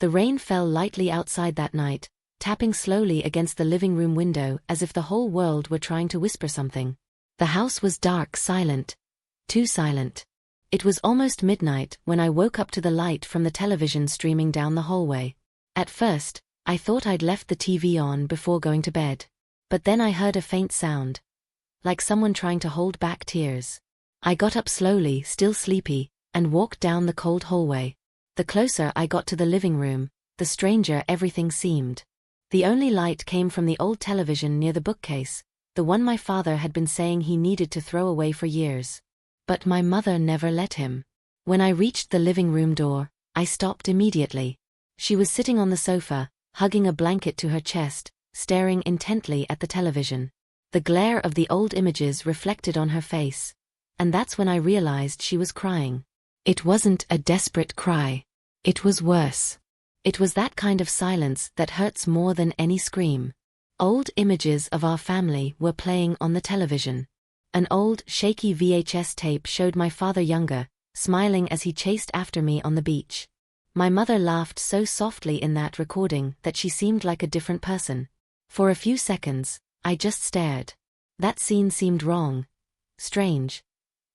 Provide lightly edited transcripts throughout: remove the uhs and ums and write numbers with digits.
The rain fell lightly outside that night, tapping slowly against the living room window as if the whole world were trying to whisper something. The house was dark, silent. Too silent. It was almost midnight when I woke up to the light from the television streaming down the hallway. At first, I thought I'd left the TV on before going to bed. But then I heard a faint sound. Like someone trying to hold back tears. I got up slowly, still sleepy, and walked down the cold hallway. The closer I got to the living room, the stranger everything seemed. The only light came from the old television near the bookcase, the one my father had been saying he needed to throw away for years. But my mother never let him. When I reached the living room door, I stopped immediately. She was sitting on the sofa, hugging a blanket to her chest, staring intently at the television. The glare of the old images reflected on her face. And that's when I realized she was crying. It wasn't a desperate cry. It was worse. It was that kind of silence that hurts more than any scream. Old images of our family were playing on the television. An old, shaky VHS tape showed my father younger, smiling as he chased after me on the beach. My mother laughed so softly in that recording that she seemed like a different person. For a few seconds, I just stared. That scene seemed wrong. Strange.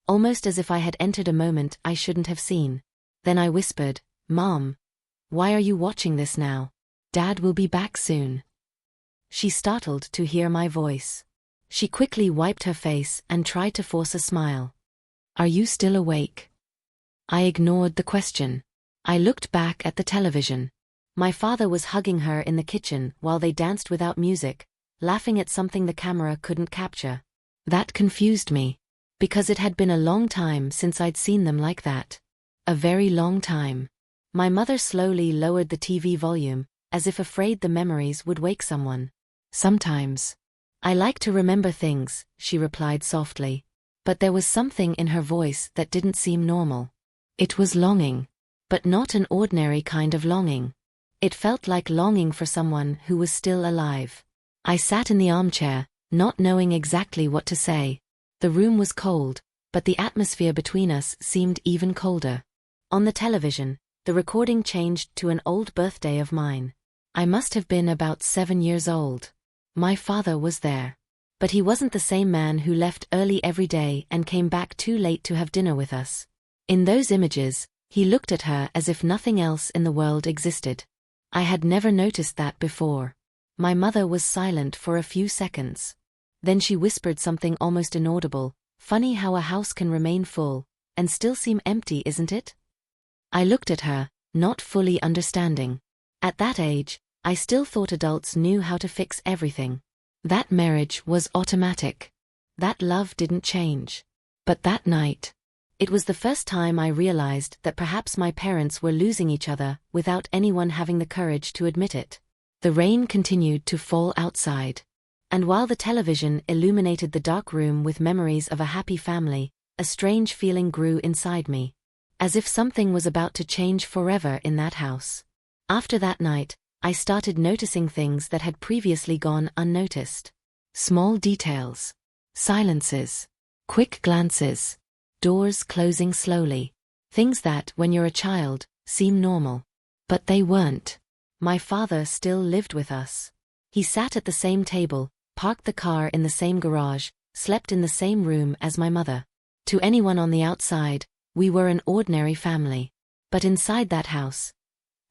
Almost as if I had entered a moment I shouldn't have seen. Then I whispered, "Mom, why are you watching this now? Dad will be back soon." She startled to hear my voice. She quickly wiped her face and tried to force a smile. "Are you still awake?" I ignored the question. I looked back at the television. My father was hugging her in the kitchen while they danced without music, laughing at something the camera couldn't capture. That confused me. Because it had been a long time since I'd seen them like that. A very long time. My mother slowly lowered the TV volume, as if afraid the memories would wake someone. "Sometimes. I like to remember things," she replied softly. But there was something in her voice that didn't seem normal. It was longing. But not an ordinary kind of longing. It felt like longing for someone who was still alive. I sat in the armchair, not knowing exactly what to say. The room was cold, but the atmosphere between us seemed even colder. On the television, the recording changed to an old birthday of mine. I must have been about 7 years old. My father was there. But he wasn't the same man who left early every day and came back too late to have dinner with us. In those images, he looked at her as if nothing else in the world existed. I had never noticed that before. My mother was silent for a few seconds. Then she whispered something almost inaudible. "Funny how a house can remain full, and still seem empty, isn't it?" I looked at her, not fully understanding. At that age, I still thought adults knew how to fix everything. That marriage was automatic. That love didn't change. But that night, it was the first time I realized that perhaps my parents were losing each other without anyone having the courage to admit it. The rain continued to fall outside. And while the television illuminated the dark room with memories of a happy family, a strange feeling grew inside me. As if something was about to change forever in that house. After that night, I started noticing things that had previously gone unnoticed. Small details. Silences. Quick glances. Doors closing slowly. Things that, when you're a child, seem normal. But they weren't. My father still lived with us. He sat at the same table, parked the car in the same garage, slept in the same room as my mother. To anyone on the outside, we were an ordinary family. But inside that house,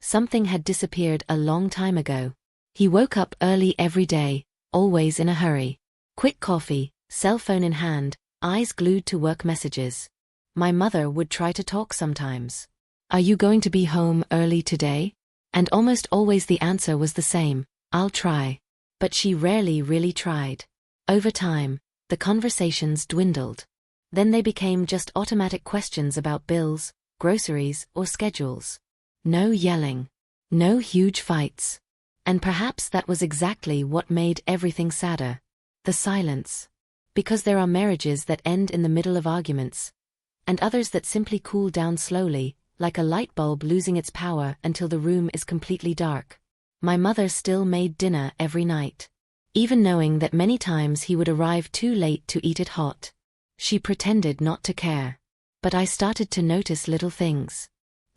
something had disappeared a long time ago. He woke up early every day, always in a hurry. Quick coffee, cell phone in hand, eyes glued to work messages. My mother would try to talk sometimes. "Are you going to be home early today?" And almost always the answer was the same, "I'll try." But she rarely really tried. Over time, the conversations dwindled. Then they became just automatic questions about bills, groceries, or schedules. No yelling. No huge fights. And perhaps that was exactly what made everything sadder. The silence. Because there are marriages that end in the middle of arguments, and others that simply cool down slowly, like a light bulb losing its power until the room is completely dark. My mother still made dinner every night. Even knowing that many times he would arrive too late to eat it hot. She pretended not to care. But I started to notice little things.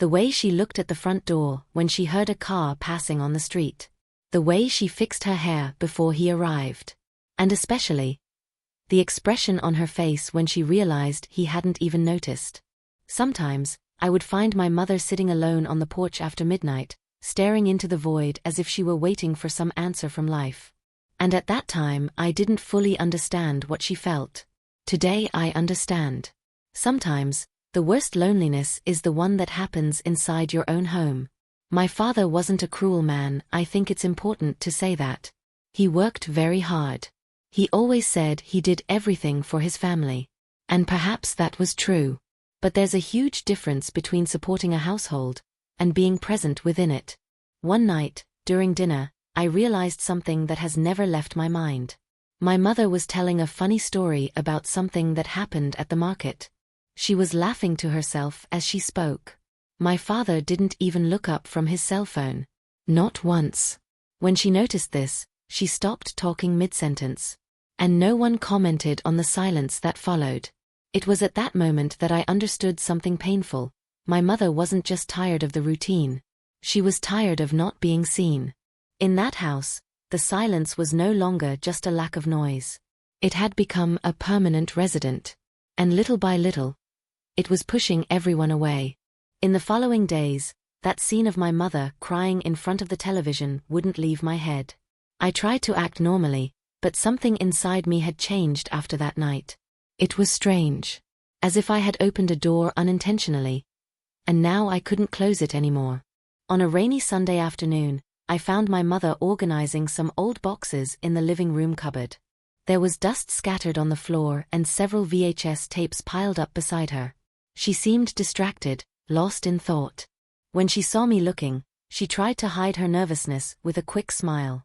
The way she looked at the front door when she heard a car passing on the street. The way she fixed her hair before he arrived. And especially, the expression on her face when she realized he hadn't even noticed. Sometimes, I would find my mother sitting alone on the porch after midnight, staring into the void as if she were waiting for some answer from life. And at that time I didn't fully understand what she felt. Today I understand. Sometimes, the worst loneliness is the one that happens inside your own home. My father wasn't a cruel man, I think it's important to say that. He worked very hard. He always said he did everything for his family. And perhaps that was true. But there's a huge difference between supporting a household and being present within it. One night, during dinner, I realized something that has never left my mind. My mother was telling a funny story about something that happened at the market. She was laughing to herself as she spoke. My father didn't even look up from his cell phone. Not once. When she noticed this, she stopped talking mid-sentence. And no one commented on the silence that followed. It was at that moment that I understood something painful. My mother wasn't just tired of the routine. She was tired of not being seen. In that house, the silence was no longer just a lack of noise. It had become a permanent resident. And little by little, it was pushing everyone away. In the following days, that scene of my mother crying in front of the television wouldn't leave my head. I tried to act normally, but something inside me had changed after that night. It was strange. As if I had opened a door unintentionally. And now I couldn't close it anymore. On a rainy Sunday afternoon, I found my mother organizing some old boxes in the living room cupboard. There was dust scattered on the floor and several VHS tapes piled up beside her. She seemed distracted, lost in thought. When she saw me looking, she tried to hide her nervousness with a quick smile.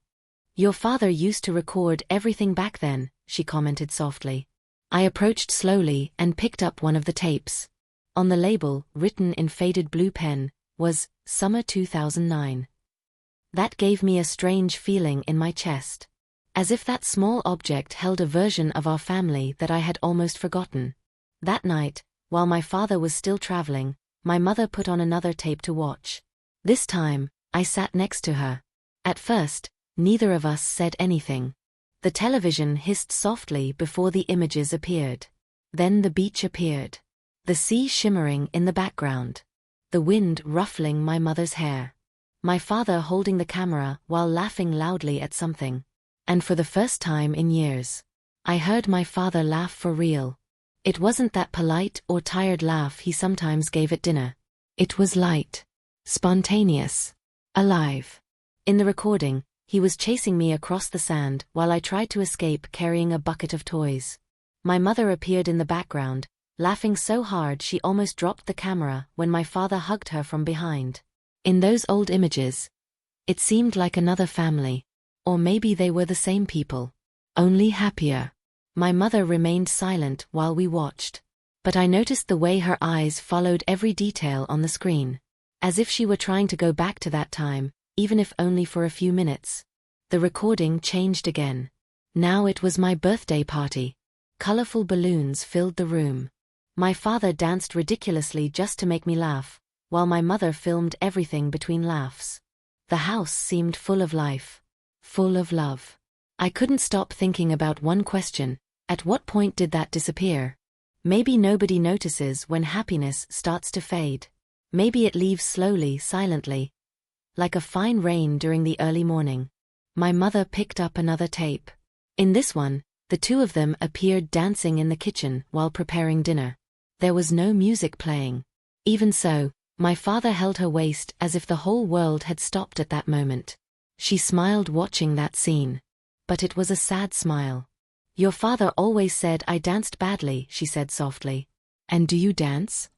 "Your father used to record everything back then," she commented softly. I approached slowly and picked up one of the tapes. On the label, written in faded blue pen, was Summer 2009. That gave me a strange feeling in my chest. As if that small object held a version of our family that I had almost forgotten. That night, while my father was still traveling, my mother put on another tape to watch. This time, I sat next to her. At first, neither of us said anything. The television hissed softly before the images appeared. Then the beach appeared. The sea shimmering in the background. The wind ruffling my mother's hair. My father holding the camera while laughing loudly at something. And for the first time in years, I heard my father laugh for real. It wasn't that polite or tired laugh he sometimes gave at dinner. It was light, spontaneous, alive. In the recording, he was chasing me across the sand while I tried to escape carrying a bucket of toys. My mother appeared in the background, laughing so hard she almost dropped the camera when my father hugged her from behind. In those old images, it seemed like another family. Or maybe they were the same people. Only happier. My mother remained silent while we watched. But I noticed the way her eyes followed every detail on the screen. As if she were trying to go back to that time, even if only for a few minutes. The recording changed again. Now it was my birthday party. Colorful balloons filled the room. My father danced ridiculously just to make me laugh, while my mother filmed everything between laughs. The house seemed full of life. Full of love. I couldn't stop thinking about one question: at what point did that disappear? Maybe nobody notices when happiness starts to fade. Maybe it leaves slowly, silently. Like a fine rain during the early morning. My mother picked up another tape. In this one, the two of them appeared dancing in the kitchen while preparing dinner. There was no music playing. Even so, my father held her waist as if the whole world had stopped at that moment. She smiled watching that scene. But it was a sad smile. "Your father always said I danced badly," she said softly. "And do you dance?"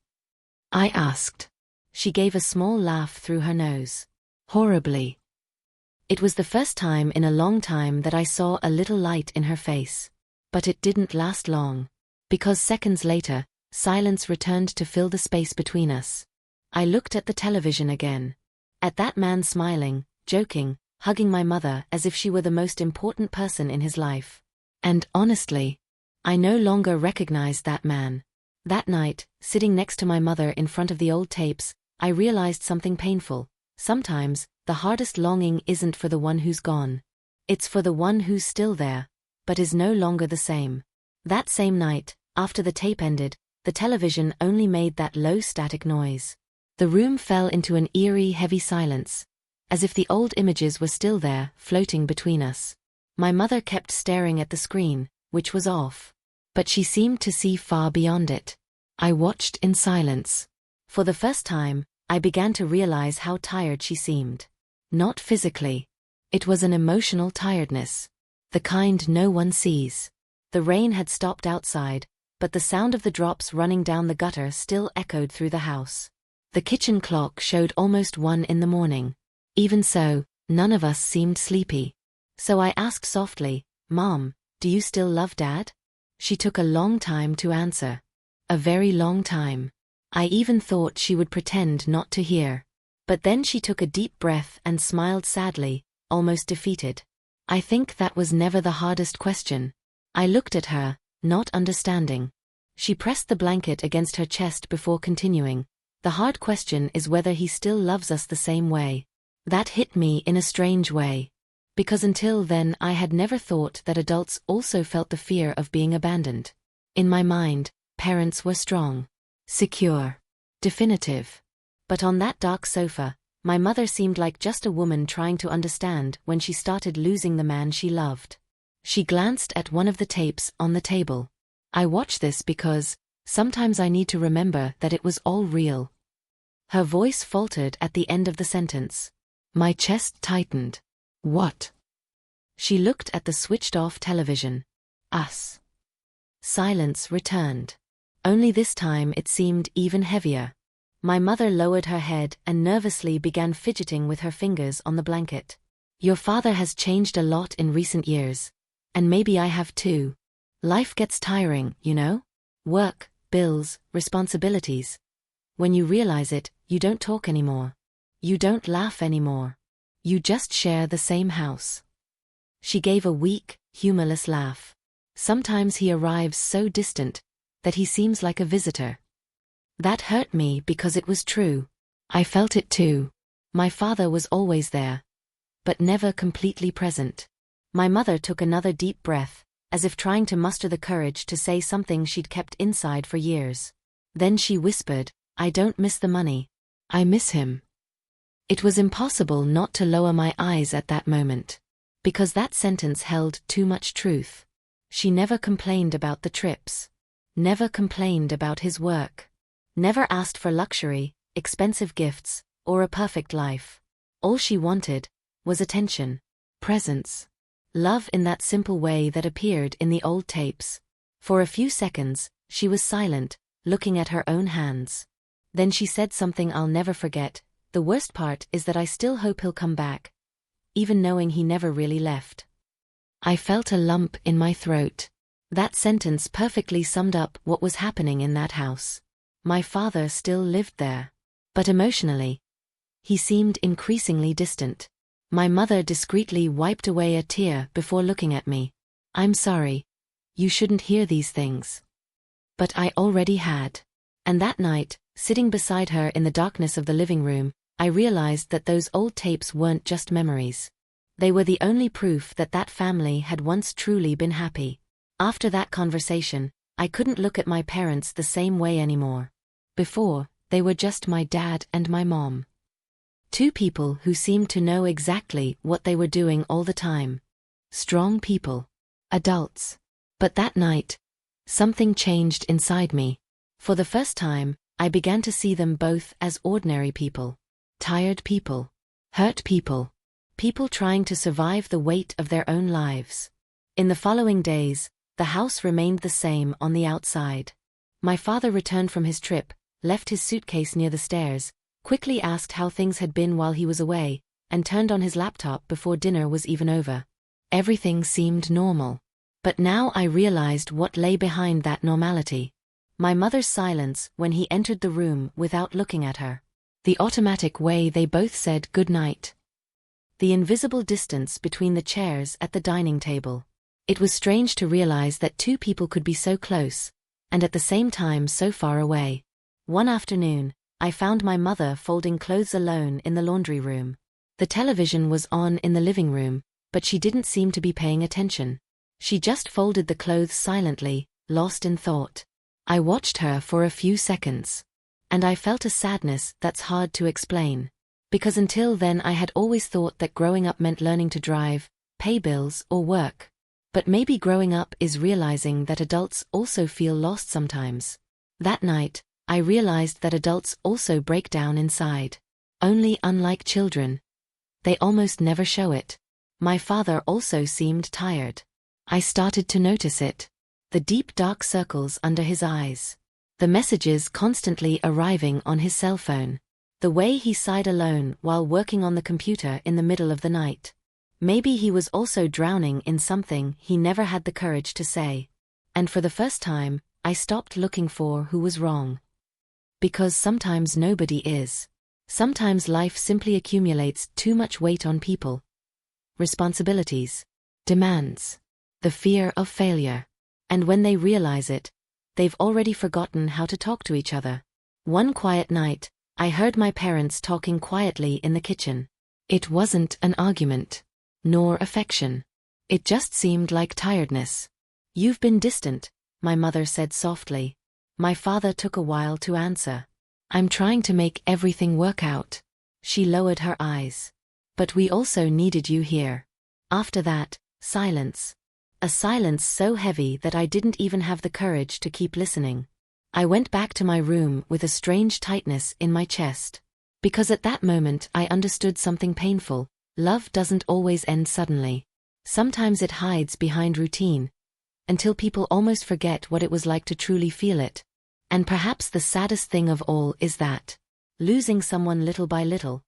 I asked. She gave a small laugh through her nose. "Horribly." It was the first time in a long time that I saw a little light in her face. But it didn't last long. Because seconds later, silence returned to fill the space between us. I looked at the television again. At that man smiling, joking, hugging my mother as if she were the most important person in his life. And honestly, I no longer recognized that man. That night, sitting next to my mother in front of the old tapes, I realized something painful. Sometimes, the hardest longing isn't for the one who's gone. It's for the one who's still there, but is no longer the same. That same night, after the tape ended, the television only made that low static noise. The room fell into an eerie, heavy silence, as if the old images were still there, floating between us. My mother kept staring at the screen, which was off. But she seemed to see far beyond it. I watched in silence. For the first time, I began to realize how tired she seemed. Not physically. It was an emotional tiredness. The kind no one sees. The rain had stopped outside, but the sound of the drops running down the gutter still echoed through the house. The kitchen clock showed almost 1 in the morning. Even so, none of us seemed sleepy. So I asked softly, "Mom, do you still love Dad?" She took a long time to answer. A very long time. I even thought she would pretend not to hear. But then she took a deep breath and smiled sadly, almost defeated. I think that was never the hardest question. I looked at her, not understanding. She pressed the blanket against her chest before continuing. "The hard question is whether he still loves us the same way." That hit me in a strange way. Because until then I had never thought that adults also felt the fear of being abandoned. In my mind, parents were strong, secure, definitive. But on that dark sofa, my mother seemed like just a woman trying to understand when she started losing the man she loved. She glanced at one of the tapes on the table. "I watch this because sometimes I need to remember that it was all real." Her voice faltered at the end of the sentence. My chest tightened. "What?" She looked at the switched-off television. "Us." Silence returned. Only this time it seemed even heavier. My mother lowered her head and nervously began fidgeting with her fingers on the blanket. "Your father has changed a lot in recent years. And maybe I have too. Life gets tiring, you know? Work, bills, responsibilities. When you realize it, you don't talk anymore. You don't laugh anymore. You just share the same house." She gave a weak, humorless laugh. "Sometimes he arrives so distant that he seems like a visitor." That hurt me because it was true. I felt it too. My father was always there, but never completely present. My mother took another deep breath, as if trying to muster the courage to say something she'd kept inside for years. Then she whispered, "I don't miss the money. I miss him." It was impossible not to lower my eyes at that moment. Because that sentence held too much truth. She never complained about the trips. Never complained about his work. Never asked for luxury, expensive gifts, or a perfect life. All she wanted was attention, presence, love in that simple way that appeared in the old tapes. For a few seconds, she was silent, looking at her own hands. Then she said something I'll never forget. "The worst part is that I still hope he'll come back, even knowing he never really left." I felt a lump in my throat. That sentence perfectly summed up what was happening in that house. My father still lived there. But emotionally, he seemed increasingly distant. My mother discreetly wiped away a tear before looking at me. "I'm sorry. You shouldn't hear these things." But I already had. And that night, sitting beside her in the darkness of the living room, I realized that those old tapes weren't just memories. They were the only proof that that family had once truly been happy. After that conversation, I couldn't look at my parents the same way anymore. Before, they were just my dad and my mom. Two people who seemed to know exactly what they were doing all the time. Strong people. Adults. But that night, something changed inside me. For the first time, I began to see them both as ordinary people. Tired people. Hurt people. People trying to survive the weight of their own lives. In the following days, the house remained the same on the outside. My father returned from his trip, left his suitcase near the stairs, quickly asked how things had been while he was away, and turned on his laptop before dinner was even over. Everything seemed normal. But now I realized what lay behind that normality. My mother's silence when he entered the room without looking at her. The automatic way they both said good night. The invisible distance between the chairs at the dining table. It was strange to realize that two people could be so close, and at the same time so far away. One afternoon, I found my mother folding clothes alone in the laundry room. The television was on in the living room, but she didn't seem to be paying attention. She just folded the clothes silently, lost in thought. I watched her for a few seconds. And I felt a sadness that's hard to explain. Because until then I had always thought that growing up meant learning to drive, pay bills, or work. But maybe growing up is realizing that adults also feel lost sometimes. That night, I realized that adults also break down inside. Only unlike children. They almost never show it. My father also seemed tired. I started to notice it. The deep dark circles under his eyes. The messages constantly arriving on his cell phone. The way he sighed alone while working on the computer in the middle of the night. Maybe he was also drowning in something he never had the courage to say. And for the first time, I stopped looking for who was wrong. Because sometimes nobody is. Sometimes life simply accumulates too much weight on people. Responsibilities. Demands. The fear of failure. And when they realize it, they've already forgotten how to talk to each other. One quiet night, I heard my parents talking quietly in the kitchen. It wasn't an argument. Nor affection. It just seemed like tiredness. "You've been distant," my mother said softly. My father took a while to answer. "I'm trying to make everything work out." She lowered her eyes. "But we also needed you here." After that, silence. A silence so heavy that I didn't even have the courage to keep listening. I went back to my room with a strange tightness in my chest. Because at that moment I understood something painful. Love doesn't always end suddenly. Sometimes it hides behind routine, until people almost forget what it was like to truly feel it. And perhaps the saddest thing of all is that, losing someone little by little,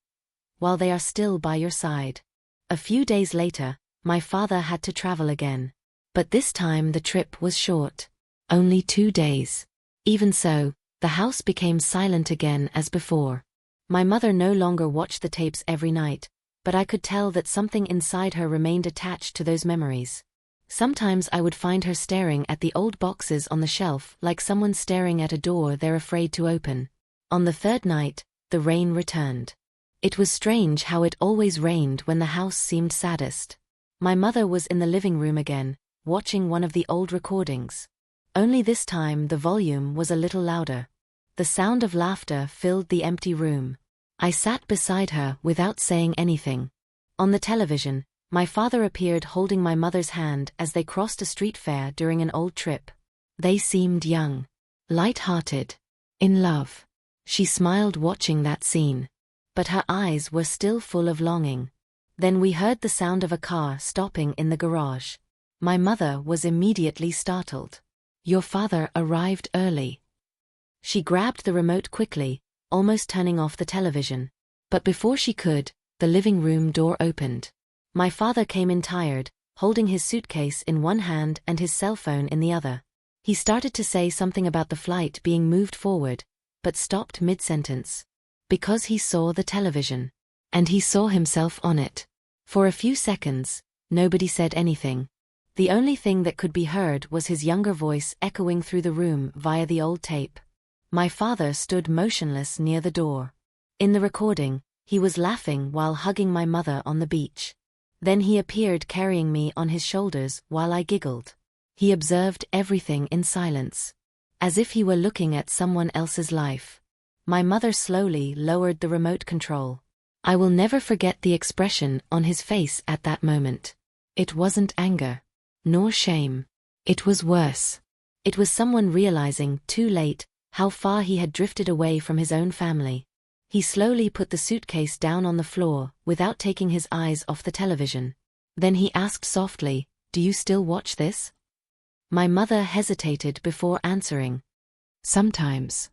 while they are still by your side. A few days later, my father had to travel again. But this time the trip was short. Only 2 days. Even so, the house became silent again as before. My mother no longer watched the tapes every night, but I could tell that something inside her remained attached to those memories. Sometimes I would find her staring at the old boxes on the shelf like someone staring at a door they're afraid to open. On the third night, the rain returned. It was strange how it always rained when the house seemed saddest. My mother was in the living room again, watching one of the old recordings. Only this time the volume was a little louder. The sound of laughter filled the empty room. I sat beside her without saying anything. On the television, my father appeared holding my mother's hand as they crossed a street fair during an old trip. They seemed young, light-hearted, in love. She smiled watching that scene. But her eyes were still full of longing. Then we heard the sound of a car stopping in the garage. My mother was immediately startled. "Your father arrived early." She grabbed the remote quickly, almost turning off the television. But before she could, the living room door opened. My father came in tired, holding his suitcase in one hand and his cell phone in the other. He started to say something about the flight being moved forward, but stopped mid-sentence. Because he saw the television. And he saw himself on it. For a few seconds, nobody said anything. The only thing that could be heard was his younger voice echoing through the room via the old tape. My father stood motionless near the door. In the recording, he was laughing while hugging my mother on the beach. Then he appeared carrying me on his shoulders while I giggled. He observed everything in silence. As if he were looking at someone else's life. My mother slowly lowered the remote control. I will never forget the expression on his face at that moment. It wasn't anger. Nor shame. It was worse. It was someone realizing, too late, how far he had drifted away from his own family. He slowly put the suitcase down on the floor, without taking his eyes off the television. Then he asked softly, "Do you still watch this?" My mother hesitated before answering. "Sometimes."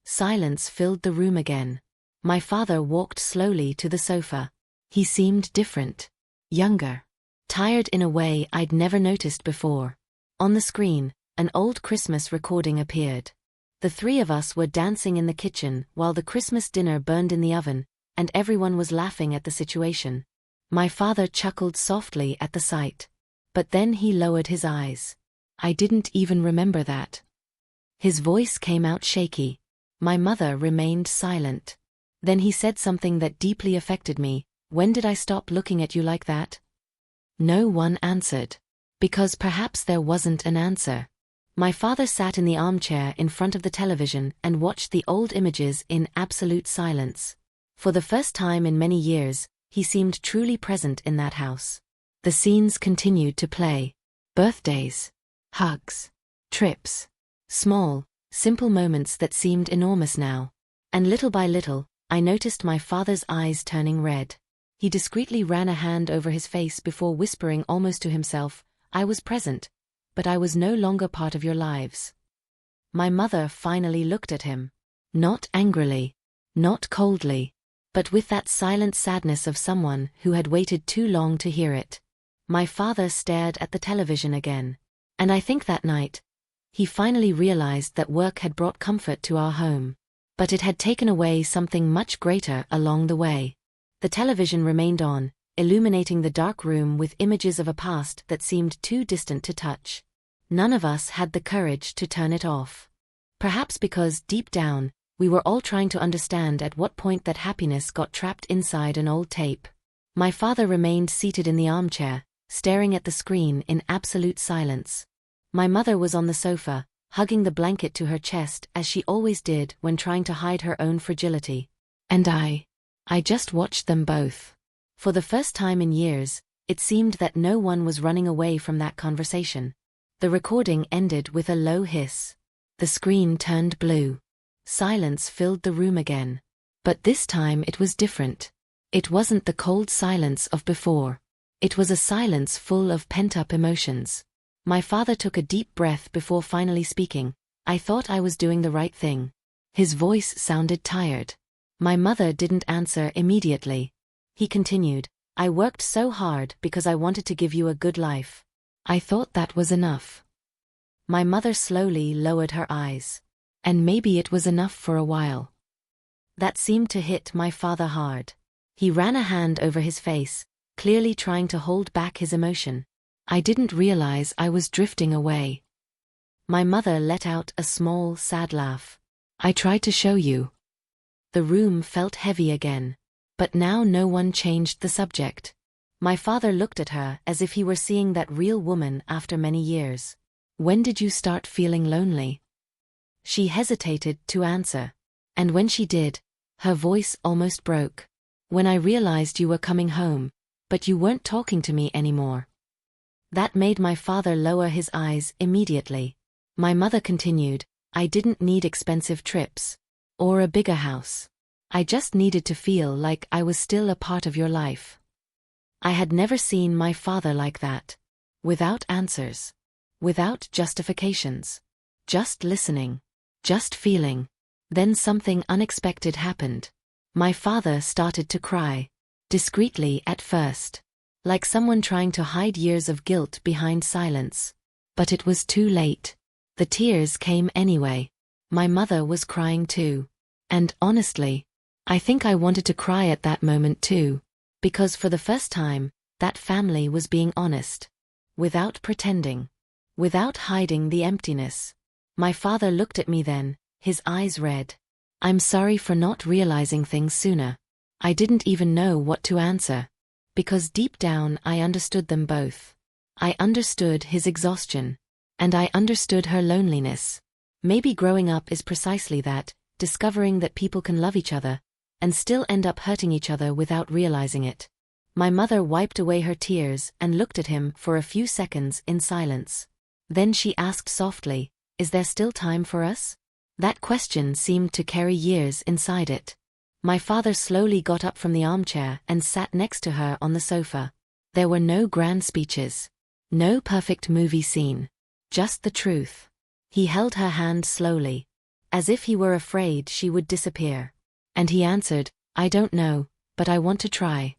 Silence filled the room again. My father walked slowly to the sofa. He seemed different. Younger. Tired in a way I'd never noticed before. On the screen, an old Christmas recording appeared. The three of us were dancing in the kitchen while the Christmas dinner burned in the oven, and everyone was laughing at the situation. My father chuckled softly at the sight. But then he lowered his eyes. "I didn't even remember that." His voice came out shaky. My mother remained silent. Then he said something that deeply affected me. When did I stop looking at you like that? No one answered. Because perhaps there wasn't an answer. My father sat in the armchair in front of the television and watched the old images in absolute silence. For the first time in many years, he seemed truly present in that house. The scenes continued to play. Birthdays, hugs, trips, small, simple moments that seemed enormous now. And little by little, I noticed my father's eyes turning red. He discreetly ran a hand over his face before whispering almost to himself, "I was present, but I was no longer part of your lives." My mother finally looked at him. Not angrily, not coldly, but with that silent sadness of someone who had waited too long to hear it. My father stared at the television again. And I think that night, he finally realized that work had brought comfort to our home. But it had taken away something much greater along the way. The television remained on, illuminating the dark room with images of a past that seemed too distant to touch. None of us had the courage to turn it off. Perhaps because, deep down, we were all trying to understand at what point that happiness got trapped inside an old tape. My father remained seated in the armchair, staring at the screen in absolute silence. My mother was on the sofa, hugging the blanket to her chest as she always did when trying to hide her own fragility. And I just watched them both. For the first time in years, it seemed that no one was running away from that conversation. The recording ended with a low hiss. The screen turned blue. Silence filled the room again. But this time it was different. It wasn't the cold silence of before. It was a silence full of pent-up emotions. My father took a deep breath before finally speaking. "I thought I was doing the right thing." His voice sounded tired. My mother didn't answer immediately. He continued, "I worked so hard because I wanted to give you a good life. I thought that was enough." My mother slowly lowered her eyes. And maybe it was enough for a while. That seemed to hit my father hard. He ran a hand over his face, clearly trying to hold back his emotion. I didn't realize I was drifting away. My mother let out a small, sad laugh. "I tried to show you." The room felt heavy again. But now no one changed the subject. My father looked at her as if he were seeing that real woman after many years. "When did you start feeling lonely?" She hesitated to answer. And when she did, her voice almost broke. "When I realized you were coming home, but you weren't talking to me anymore." That made my father lower his eyes immediately. My mother continued, "I didn't need expensive trips. Or a bigger house. I just needed to feel like I was still a part of your life." I had never seen my father like that. Without answers. Without justifications. Just listening. Just feeling. Then something unexpected happened. My father started to cry. Discreetly at first. Like someone trying to hide years of guilt behind silence. But it was too late. The tears came anyway. My mother was crying too. And honestly, I think I wanted to cry at that moment too. Because for the first time, that family was being honest. Without pretending. Without hiding the emptiness. My father looked at me then, his eyes red. "I'm sorry for not realizing things sooner." I didn't even know what to answer. Because deep down I understood them both. I understood his exhaustion. And I understood her loneliness. Maybe growing up is precisely that, discovering that people can love each other, and still end up hurting each other without realizing it. My mother wiped away her tears and looked at him for a few seconds in silence. Then she asked softly, "Is there still time for us?" That question seemed to carry years inside it. My father slowly got up from the armchair and sat next to her on the sofa. There were no grand speeches. No perfect movie scene. Just the truth. He held her hand slowly, as if he were afraid she would disappear. And he answered, "I don't know, but I want to try."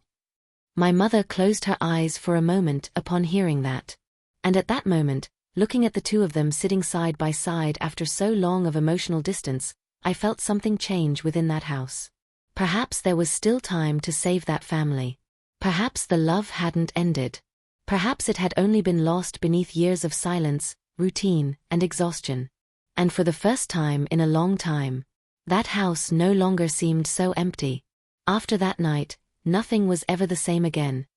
My mother closed her eyes for a moment upon hearing that. And at that moment, looking at the two of them sitting side by side after so long of emotional distance, I felt something change within that house. Perhaps there was still time to save that family. Perhaps the love hadn't ended. Perhaps it had only been lost beneath years of silence, routine, and exhaustion. And for the first time in a long time, That house no longer seemed so empty. After that night, nothing was ever the same again.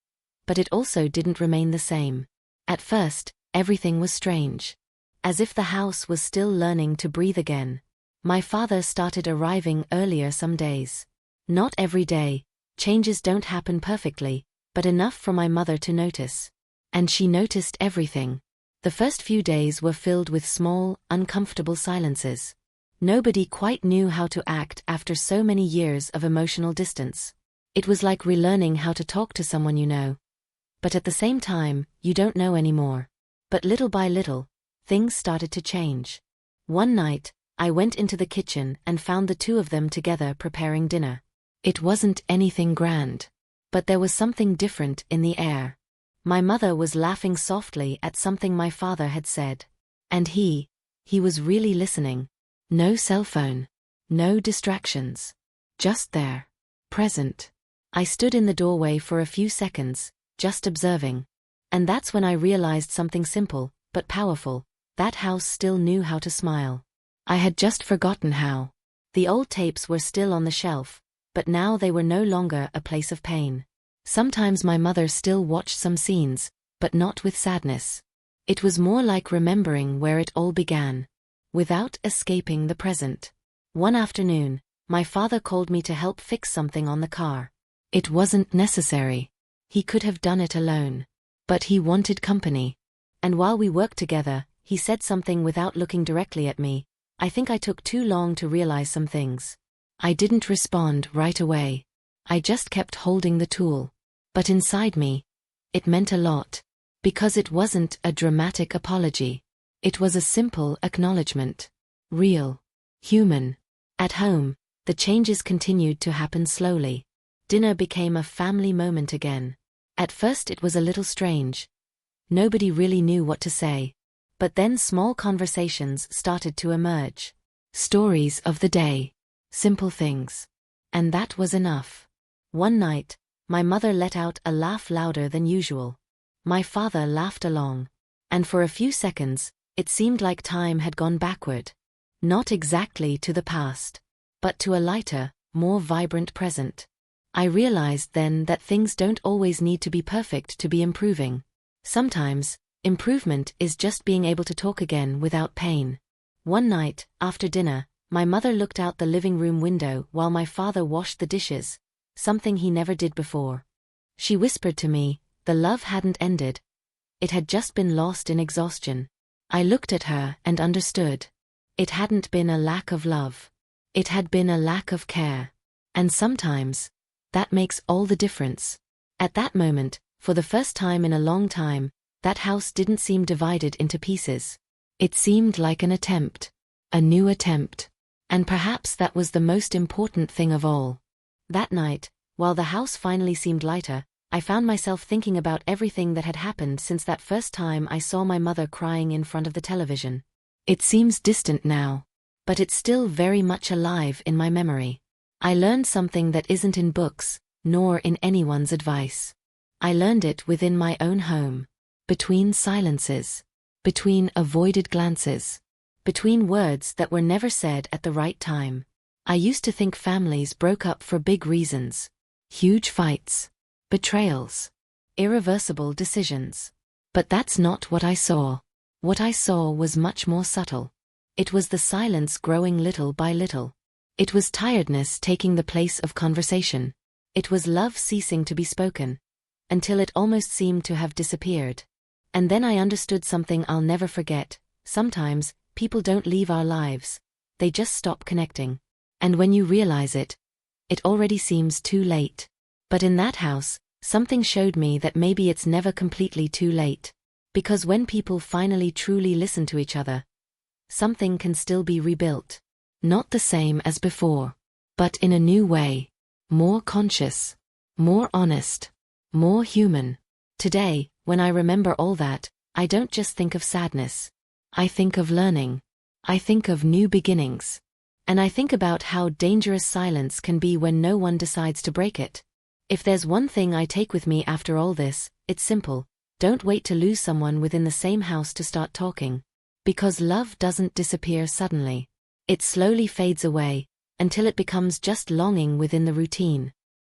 But it also didn't remain the same. At first, everything was strange. As if the house was still learning to breathe again. My father started arriving earlier some days. Not every day, changes don't happen perfectly, but enough for my mother to notice. And she noticed everything. The first few days were filled with small, uncomfortable silences. Nobody quite knew how to act after so many years of emotional distance. It was like relearning how to talk to someone you know. But at the same time, you don't know anymore. But little by little, things started to change. One night, I went into the kitchen and found the two of them together preparing dinner. It wasn't anything grand. But there was something different in the air. My mother was laughing softly at something my father had said. And he was really listening. No cell phone. No distractions. Just there. Present. I stood in the doorway for a few seconds, just observing. And that's when I realized something simple, but powerful. That house still knew how to smile. I had just forgotten how. The old tapes were still on the shelf, but now they were no longer a place of pain. Sometimes my mother still watched some scenes, but not with sadness. It was more like remembering where it all began, without escaping the present. One afternoon, my father called me to help fix something on the car. It wasn't necessary. He could have done it alone. But he wanted company. And while we worked together, he said something without looking directly at me. I think I took too long to realize some things. I didn't respond right away. I just kept holding the tool. But inside me, it meant a lot. Because it wasn't a dramatic apology. It was a simple acknowledgement. Real. Human. At home, the changes continued to happen slowly. Dinner became a family moment again. At first it was a little strange. Nobody really knew what to say. But then small conversations started to emerge. Stories of the day. Simple things. And that was enough. One night, my mother let out a laugh louder than usual. My father laughed along. And for a few seconds, it seemed like time had gone backward. Not exactly to the past, but to a lighter, more vibrant present. I realized then that things don't always need to be perfect to be improving. Sometimes, improvement is just being able to talk again without pain. One night, after dinner, my mother looked out the living room window while my father washed the dishes. Something he never did before. She whispered to me, the love hadn't ended. It had just been lost in exhaustion. I looked at her and understood. It hadn't been a lack of love. It had been a lack of care. And sometimes, that makes all the difference. At that moment, for the first time in a long time, that house didn't seem divided into pieces. It seemed like an attempt. A new attempt. And perhaps that was the most important thing of all. That night, while the house finally seemed lighter, I found myself thinking about everything that had happened since that first time I saw my mother crying in front of the television. It seems distant now, but it's still very much alive in my memory. I learned something that isn't in books, nor in anyone's advice. I learned it within my own home. Between silences. Between avoided glances. Between words that were never said at the right time. I used to think families broke up for big reasons. Huge fights. Betrayals. Irreversible decisions. But that's not what I saw. What I saw was much more subtle. It was the silence growing little by little. It was tiredness taking the place of conversation. It was love ceasing to be spoken. Until it almost seemed to have disappeared. And then I understood something I'll never forget. Sometimes, people don't leave our lives. They just stop connecting. And when you realize it, it already seems too late. But in that house, something showed me that maybe it's never completely too late. Because when people finally truly listen to each other, something can still be rebuilt. Not the same as before, but in a new way. More conscious. More honest. More human. Today, when I remember all that, I don't just think of sadness. I think of learning. I think of new beginnings. And I think about how dangerous silence can be when no one decides to break it. If there's one thing I take with me after all this, it's simple. Don't wait to lose someone within the same house to start talking. Because love doesn't disappear suddenly. It slowly fades away, until it becomes just longing within the routine.